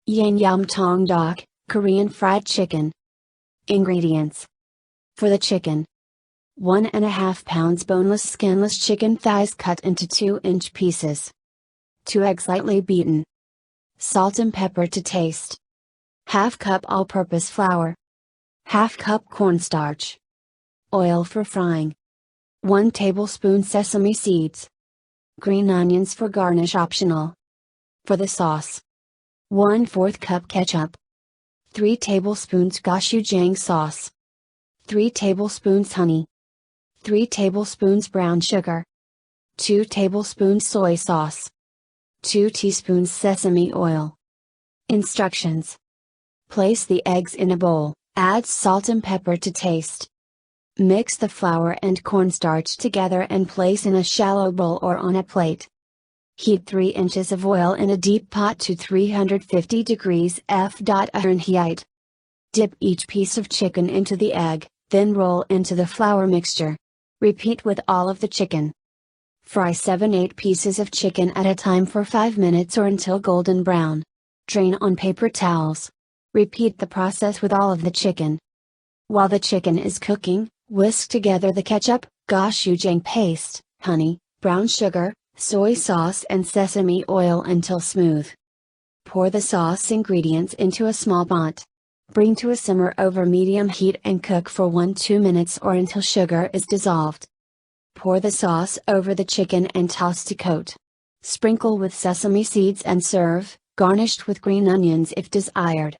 Yangnyeom Tongdak, Korean fried chicken. Ingredients. For the chicken: 1½ pounds boneless skinless chicken thighs cut into 2-inch pieces. 2 eggs lightly beaten. Salt and pepper to taste. ½ cup all-purpose flour. ½ cup cornstarch. Oil for frying. 1 tablespoon sesame seeds. Green onions for garnish optional. For the sauce: 1/4 cup ketchup. 3 tablespoons gochujang sauce. 3 tablespoons honey. 3 tablespoons brown sugar. 2 tablespoons soy sauce. 2 teaspoons sesame oil. Instructions. Place the eggs in a bowl, add salt and pepper to taste. Mix the flour and cornstarch together and place in a shallow bowl or on a plate. Heat 3 inches of oil in a deep pot to 350 degrees Fahrenheit. Dip each piece of chicken into the egg, then roll into the flour mixture. Repeat with all of the chicken. Fry 7-8 pieces of chicken at a time for 5 minutes or until golden brown. Drain on paper towels. Repeat the process with all of the chicken. While the chicken is cooking, whisk together the ketchup, gochujang paste, honey, brown sugar, soy sauce and sesame oil until smooth. Pour the sauce ingredients into a small pot. Bring to a simmer over medium heat and cook for 1-2 minutes or until sugar is dissolved. Pour the sauce over the chicken and toss to coat. Sprinkle with sesame seeds and serve, garnished with green onions if desired.